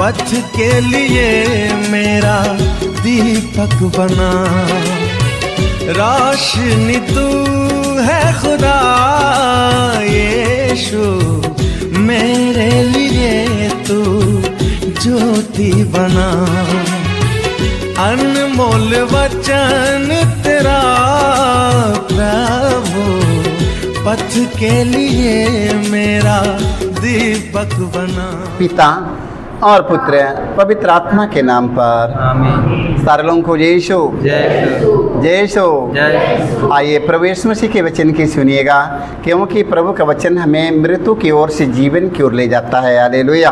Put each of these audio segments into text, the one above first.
पथ के लिए मेरा दीपक बना। रोशनी तू है खुदा यीशु, मेरे लिए तू ज्योति बना। अनमोल वचन तेरा प्रभु, पथ के लिए मेरा दीपक बना। पिता और पुत्र पवित्र आत्मा के नाम पर आमीन। सारे लोगों को जय यीशु, जय यीशु। आइए प्रभु यीशु मसीह के वचन की सुनिएगा, क्योंकि प्रभु का वचन हमें मृत्यु की ओर से जीवन की ओर ले जाता है। हालेलुया।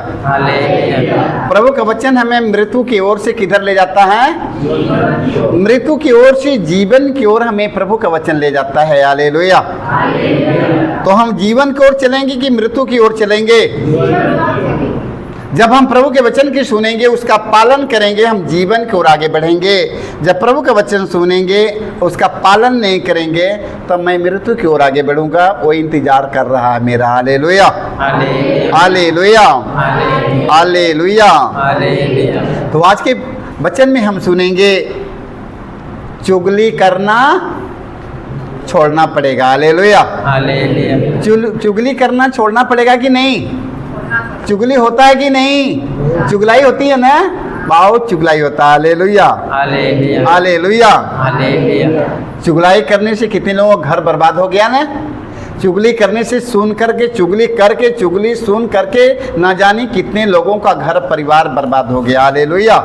प्रभु का वचन हमें मृत्यु की ओर से किधर ले जाता है? मृत्यु की ओर से जीवन की ओर हमें प्रभु का वचन ले जाता है। हालेलुया। तो हम जीवन की ओर चलेंगे कि मृत्यु की ओर चलेंगे? जब हम प्रभु के वचन की सुनेंगे, उसका पालन करेंगे, हम जीवन की ओर आगे बढ़ेंगे। जब प्रभु का वचन सुनेंगे, उसका पालन नहीं करेंगे, तो मैं मृत्यु की ओर आगे बढ़ूंगा। वो इंतजार कर रहा है मेरा। Hallelujah, hallelujah, hallelujah. तो आज के वचन में हम सुनेंगे, चुगली करना छोड़ना पड़ेगा। हालेलुया। चुगली करना छोड़ना पड़ेगा कि नहीं? चुगली होता है कि नहीं? चुगलाई होती है ना, बहुत चुगलाई होता है। Hallelujah, hallelujah. चुगलाई करने से कितने लोगों का घर बर्बाद हो गया ना। चुगली करने से सुन करके, चुगली करके, चुगली सुन करके ना जाने कितने लोगों का घर परिवार बर्बाद हो गया। हालेलुया,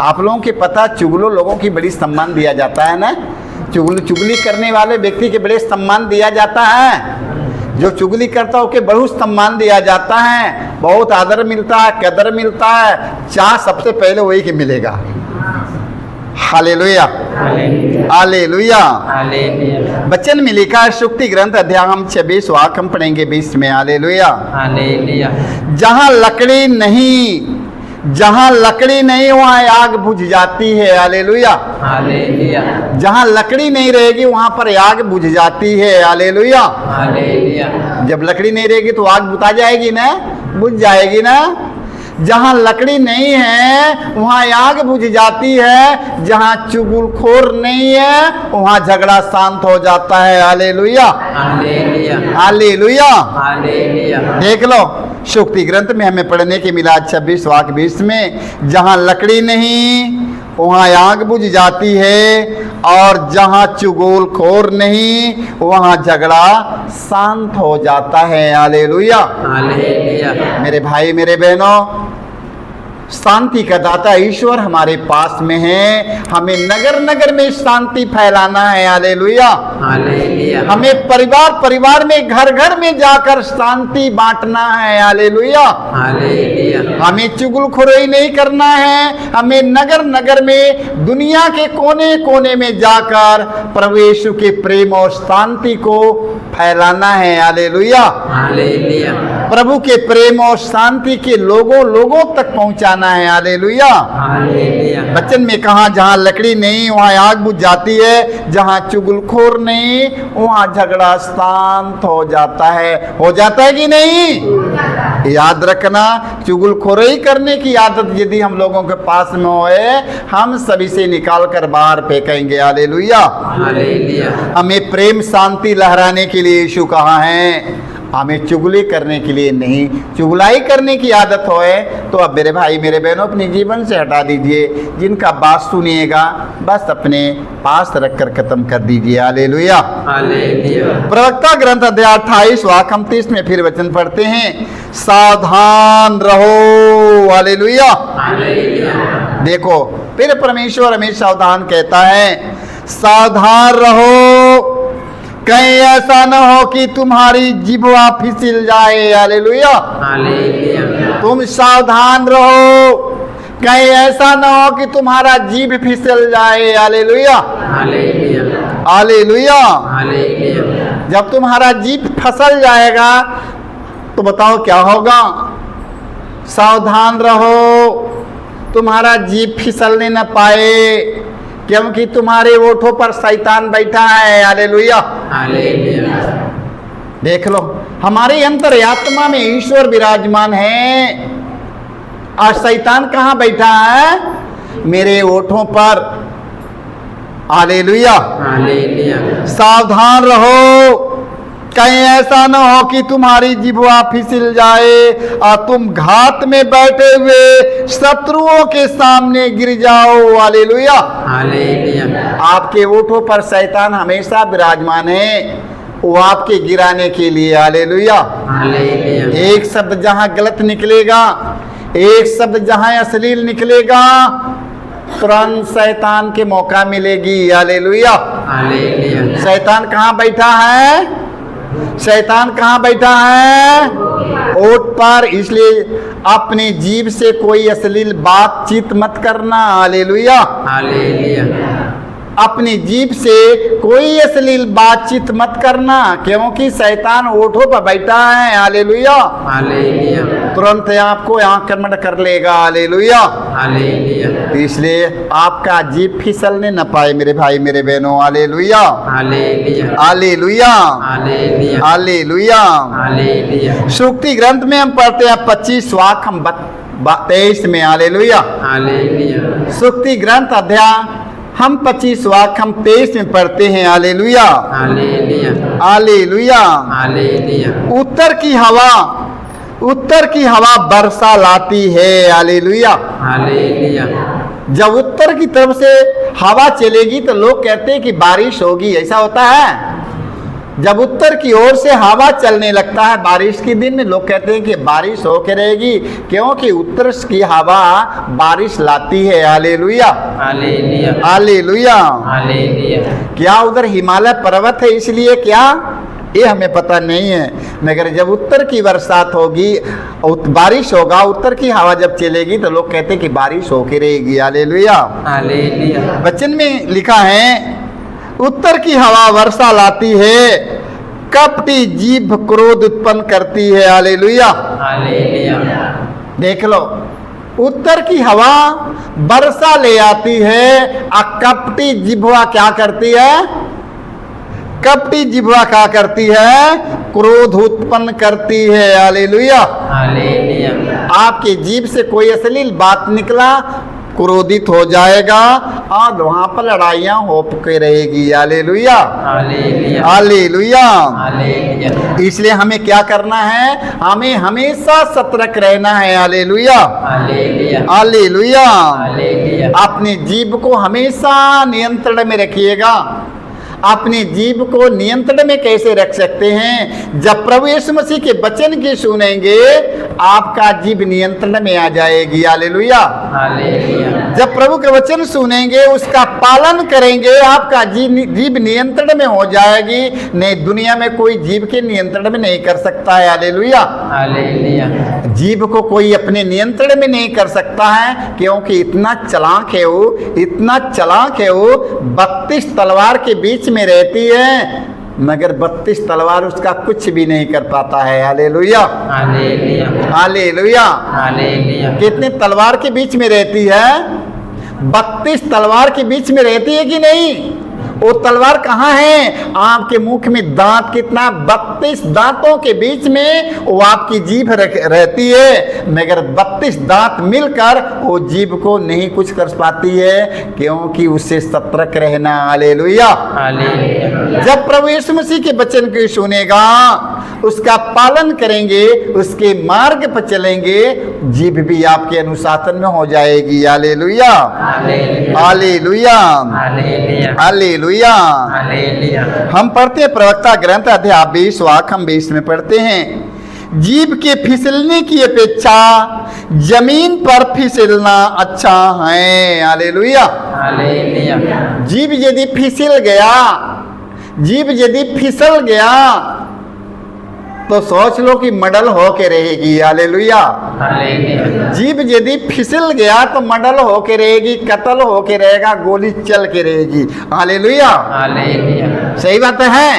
आप लोगों के पता, चुगलो लोगों की बड़ी सम्मान दिया जाता है ना। चुगली करने वाले व्यक्ति के बड़े सम्मान दिया जाता है। जो चुगली करता है उसके बहुत सम्मान दिया जाता है, बहुत आदर मिलता है, कदर मिलता है। चाह सबसे पहले वही के मिलेगा। Hallelujah, hallelujah. वचन में लिखा है, सुक्ति ग्रंथ अध्याय 26 वाक्य हम पढ़ेंगे 20 में। हालेलुया। जहाँ लकड़ी नहीं वहाँ आग बुझ जाती है। Hallelujah, hallelujah. जहाँ लकड़ी नहीं रहेगी वहाँ पर आग बुझ जाती है। Hallelujah, hallelujah. जब लकड़ी नहीं रहेगी तो आग बुझा जाएगी ना, बुझ जाएगी ना। जहाँ लकड़ी नहीं है वहाँ आग बुझ जाती है। जहाँ चुगलखोर नहीं है वहाँ झगड़ा शांत हो जाता है। Hallelujah, hallelujah, hallelujah. देख लो, सुक्ति ग्रंथ में हमें पढ़ने के मिला 26 वाक्य 20 में, जहाँ लकड़ी नहीं वहाँ आग बुझ जाती है, और जहाँ चुगलखोर नहीं वहाँ झगड़ा शांत हो जाता है। Hallelujah, hallelujah. मेरे भाई, मेरे बहनों, शांति का दाता ईश्वर हमारे पास में है। हमें नगर नगर में शांति फैलाना है। Hallelujah, hallelujah. हमें परिवार परिवार में, घर घर में जाकर शांति बांटना है। Hallelujah, hallelujah. हमें चुगलखोरी नहीं करना है। हमें नगर नगर में, दुनिया के कोने कोने में जाकर प्रभु यीशु के प्रेम और शांति को फैलाना है। Hallelujah, hallelujah. प्रभु के प्रेम और शांति के लोगों तक पहुंचाना है। Hallelujah, hallelujah. वचन में कहा, जहाँ लकड़ी नहीं वहाँ आग बुझ जाती है, जहाँ चुगलखोर नहीं वहाँ झगड़ा शांत हो जाता है। हो जाता है कि नहीं? याद रखना, चुगलखोरी करने की आदत यदि हम लोगों के पास में होए, हम सभी से निकाल कर बाहर फेंकेंगे। Hallelujah, hallelujah. हमें प्रेम शांति लहराने के लिए यीशु कहा है, हमें चुगली करने के लिए नहीं। चुगलाई करने की आदत होए तो अब मेरे भाई, मेरे बहनों, अपने जीवन से हटा दीजिए। जिनका बात सुनिएगा बस अपने पास रखकर खत्म कर दीजिए। Hallelujah, hallelujah. प्रवक्ता ग्रंथ अध्याय 28 वाक्य 29 में फिर वचन पढ़ते हैं, सावधान रहो। Hallelujah, hallelujah. देखो, फिर परमेश्वर हमें सावधान कहता है, सावधान रहो, कहीं ऐसा न हो कि तुम्हारी जिह्वा फिसल जाए। Hallelujah, hallelujah. तुम सावधान रहो, कहीं ऐसा न हो कि तुम्हारा जीभ फिसल जाए। Hallelujah, hallelujah, hallelujah, hallelujah. जब तुम्हारा जीभ फिसल जाएगा तो बताओ क्या होगा? सावधान रहो, तुम्हारा जीभ फिसलने न पाए, क्योंकि तुम्हारे ओठों पर शैतान बैठा है। Hallelujah, hallelujah. देख लो, हमारे अंतरात्मा में ईश्वर विराजमान है। और शैतान कहाँ बैठा है? मेरे होठों पर। हालेलुया। सावधान रहो, कहीं ऐसा ना हो कि तुम्हारी जिह्वा फिसल जाए और तुम घात में बैठे हुए शत्रुओं के सामने गिर जाओ। हालेलुया। आपके ओठों पर शैतान हमेशा विराजमान है, वो आपके गिराने के लिए। हालेलुया। एक शब्द जहां गलत निकलेगा, एक शब्द जहां अश्लील निकलेगा, तुरंत शैतान के मौका मिलेगी। हालेलुया। शैतान कहाँ बैठा है? शैतान कहाँ बैठा है? ओठ पर। इसलिए अपनी जीभ से कोई अश्लील बातचीत मत करना। हालेलुया। अपनी जीभ से कोई अश्लील बातचीत मत करना, क्योंकि शैतान ओठों पर बैठा है। हालेलुया। तुरंत आपको आक्रमण कर लेगा। हालेलुया। इसलिए आपका जीभ फिसलने न पाए मेरे भाई मेरे बहनों। हालेलुया। हालेलुया। हालेलुया। सूक्ति ग्रंथ में हम पढ़ते हैं 25 वाक्य हम 23 में। हालेलुया। सूक्ति ग्रंथ अध्याय हम 25 वाक्य हम 23 में पढ़ते हैं। हालेलुया। हालेलुया। उत्तर की हवा, उत्तर की हवा वर्षा लाती है। हालेलुया। जब उत्तर की तरफ से हवा चलेगी तो लोग कहते हैं कि बारिश होगी, ऐसा होता है। जब उत्तर की ओर से हवा चलने लगता है बारिश के दिन में, लोग कहते हैं कि बारिश होके रहेगी, क्योंकि उत्तर की हवा बारिश लाती है। हालेलुया। हालेलुया। क्या उधर हिमालय पर्वत है इसलिए क्या? ये हमें पता नहीं है, मगर जब उत्तर की बरसात होगी, बारिश होगा, उत्तर की हवा जब चलेगी तो लोग कहते हैं कि बारिश होके रहेगी। हालेलुया। वचन में लिखा है, उत्तर की हवा वर्षा लाती है, कपटी जीभ क्रोध उत्पन्न करती है। हालेलुया। देख लो, उत्तर की हवा वर्षा ले आती है और कपटी जिह्वा क्या करती है? कपटी जिह्वा क्या करती है? क्रोध उत्पन्न करती है। हालेलुया। आपकी जीभ से कोई अश्लील बात निकला, क्रोधित हो जाएगा और वहां पर लड़ाइयां हो के रहेगी। हालेलुया। हालेलुया। इसलिए हमें क्या करना है? हमें हमेशा सतर्क रहना है। हालेलुया। हालेलुया। अपनी जीभ को हमेशा नियंत्रण में रखिएगा। अपनी जीभ को नियंत्रण में कैसे रख सकते हैं? जब प्रभु यीशु मसीह के वचन की सुनेंगे, आपका जीभ नियंत्रण में आ जाएगी। हालेलुया। जब प्रभु के वचन सुनेंगे, उसका पालन करेंगे, आपका जीभ नियंत्रण में हो जाएगी। नहीं, दुनिया में कोई जीभ के नियंत्रण में नहीं कर सकता है। हालेलुया। जीभ को कोई अपने नियंत्रण में नहीं कर सकता है, क्योंकि इतना चालाक है वो, इतना चालाक है वो। 32 तलवार के बीच में रहती है, मगर 32 तलवार उसका कुछ भी नहीं कर पाता है। हालेलुया। हालेलुया। कितने तलवार के बीच में रहती है? 32 तलवार के बीच में रहती है कि नहीं? वो तलवार कहाँ है? आपके मुख में दांत कितना? 32 दांतों के बीच में वो आपकी जीभ रहती है, मगर 32 दांत मिलकर वो जीभ को नहीं कुछ कर पाती है, क्योंकि उससे सतर्क रहना। हालेलुया। जब प्रभु यीशु मसीह के वचन को सुनेगा, उसका पालन करेंगे, उसके मार्ग पर चलेंगे, जीभ भी आपके अनुशासन में हो जाएगी। हालेलुया। हालेलुया। हालेलुया। हम पढ़ते हैं प्रवक्ता ग्रंथ अध्याय 20 वाक्य हम 20 में पढ़ते हैं, जीभ के फिसलने की अपेक्षा जमीन पर फिसलना अच्छा है। हालेलुया। जीभ यदि फिसल गया, जीभ यदि फिसल गया तो सोच लो कि मडल होके रहेगी। हालेलुया। जीभ यदि फिसल गया तो मडल होके रहेगी, कत्ल होके रहेगा, गोली चल के रहेगी। हालेलुया। सही बात है।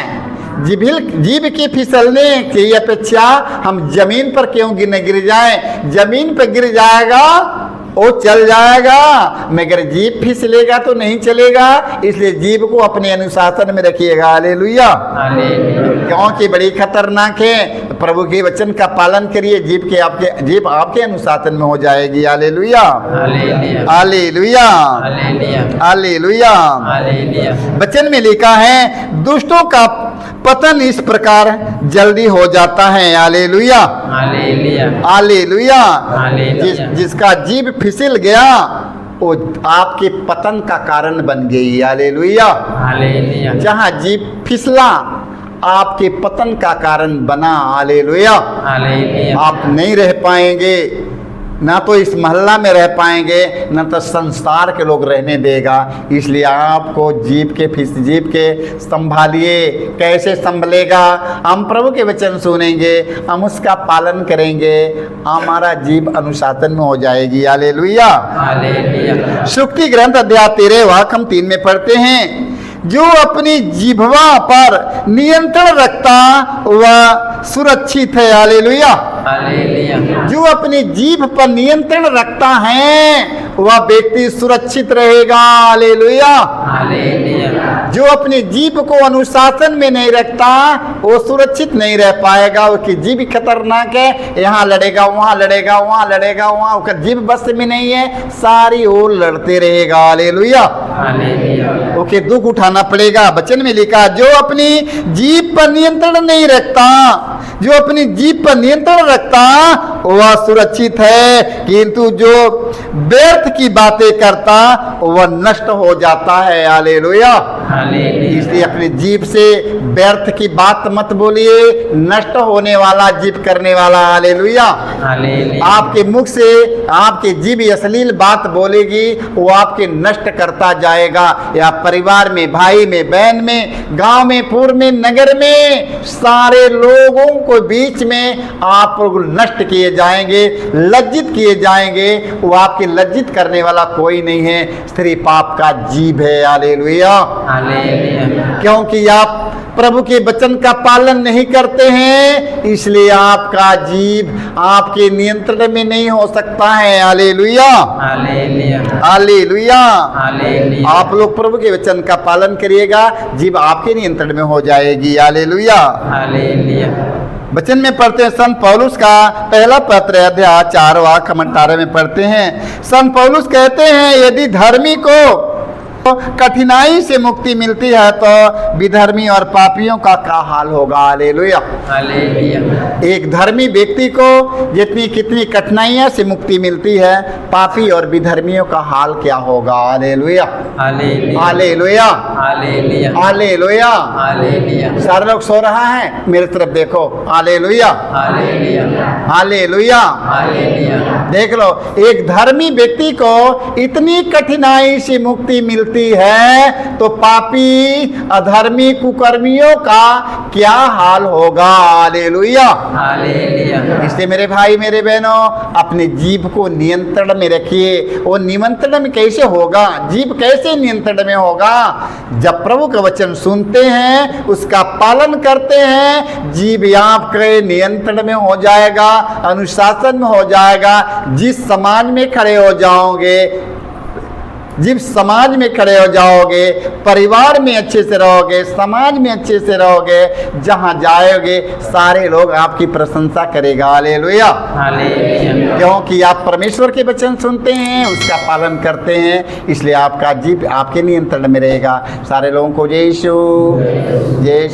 जीभ के फिसलने की अपेक्षा हम जमीन पर क्यों गिर जाए? जमीन पर गिर जाएगा वो चल जाएगा, मगर जीभ फिसलेगा तो नहीं चलेगा। इसलिए जीभ को अपने अनुशासन में रखिएगा। हालेलुया। क्योंकि बड़ी खतरनाक है। प्रभु के वचन का पालन करिए, जीभ आपके अनुशासन में हो जाएगी। Hallelujah, hallelujah, hallelujah. वचन में लिखा है दुष्टों का पतन इस प्रकार जल्दी हो जाता है। Hallelujah, hallelujah. जिसका जीभ फिसल गया वो आपके पतन का कारण बन गई। हालेलुया, जहाँ जीभ फिसला आपके पतन का कारण बना। हालेलुया, आप नहीं रह पाएंगे, ना तो इस मोहल्ला में रह पाएंगे, ना तो संसार के लोग रहने देगा। इसलिए आपको जीभ के संभालिए। कैसे संभलेगा? हम प्रभु के वचन सुनेंगे, हम उसका पालन करेंगे, हमारा जीभ अनुशासन में हो जाएगी। हालेलुया। शुक्ति ग्रंथ अध्याय 13 वाक्य हम 3 में पढ़ते हैं, जो अपनी जिह्वा पर नियंत्रण रखता वह सुरक्षित है। हालेलुया, जो अपनी जीभ पर नियंत्रण रखता है वह व्यक्ति सुरक्षित रहेगा। हालेलुया। जो अपनी जीभ को अनुशासन में नहीं रखता वो सुरक्षित नहीं रह पाएगा। उसकी जीभ खतरनाक है, यहाँ लड़ेगा, वहाँ लड़ेगा, वहाँ लड़ेगा, वहाँ उसका जीभ बस में नहीं है, सारी ओर लड़ते रहेगा। हालेलुया, ओके दुख उठाना पड़ेगा। वचन में लिखा जो अपनी जीभ पर नियंत्रण नहीं रखता, जो अपनी जीभ पर नियंत्रण रखता वह सुरक्षित है, किंतु जो व्यर्थ की बातें करता वह नष्ट हो जाता है। हालेलुया। इसलिए अपनी जीभ से व्यर्थ की बात मत बोलिए, नष्ट होने वाला जीभ करने वाला। हालेलुया। आपके मुख से आपकी जीभ अश्लील बात बोलेगी, वो आपके नष्ट करता जाएगा। या परिवार में, भाई में, बहन में, गांव में, पूर्व में, नगर में, सारे लोगों को बीच में आप नष्ट किए जाएंगे, लज्जित किए जाएंगे। वो आपके लज्जित करने वाला कोई नहीं है, स्त्री पाप का जीभ है। हालेलुया। क्योंकि आप प्रभु के वचन का पालन नहीं करते हैं, इसलिए आपका जीभ आपके नियंत्रण में नहीं हो सकता है। Hallelujah, hallelujah. आप लोग प्रभु के वचन का पालन करिएगा, जीभ आपके नियंत्रण में हो जाएगी। हालेलुया। वचन में पढ़ते हैं संत पौलुस का पहला पत्र अध्याय 4 वाक्य हम 18 में पढ़ते हैं। संत पौलुस कहते हैं यदि धर्मी को कठिनाई से मुक्ति मिलती है तो विधर्मी और पापियों का क्या हाल होगा। हालेलुया। एक धर्मी व्यक्ति को जितनी कितनी कठिनाइयों से मुक्ति मिलती है, पापी और विधर्मियों का हाल क्या होगा। Hallelujah, hallelujah, hallelujah. सारे लोग सो रहा है, मेरी तरफ देखो। Hallelujah, hallelujah. देख लो, एक धर्मी व्यक्ति को इतनी कठिनाई से मुक्ति मिलती है तो पापी अधर्मी कुकर्मियों का क्या हाल होगा। हालेलुया। इसलिए मेरे भाई मेरे बहनों, अपने जीभ को नियंत्रण में रखिए। वो नियंत्रण में कैसे होगा? जीभ कैसे नियंत्रण में होगा? जब प्रभु का वचन सुनते हैं, उसका पालन करते हैं, जीभ आपके नियंत्रण में हो जाएगा, अनुशासन में हो जाएगा। जिस समाज में खड़े हो जाओगे, जिस समाज में खड़े हो जाओगे, परिवार में अच्छे से रहोगे, समाज में अच्छे से रहोगे, जहां जाओगे सारे लोग आपकी प्रशंसा करेगा। हालेलुया। क्योंकि आप परमेश्वर के वचन सुनते हैं, उसका पालन करते हैं, इसलिए आपका जीभ आपके नियंत्रण में रहेगा। सारे लोगों को जय यीशु, जय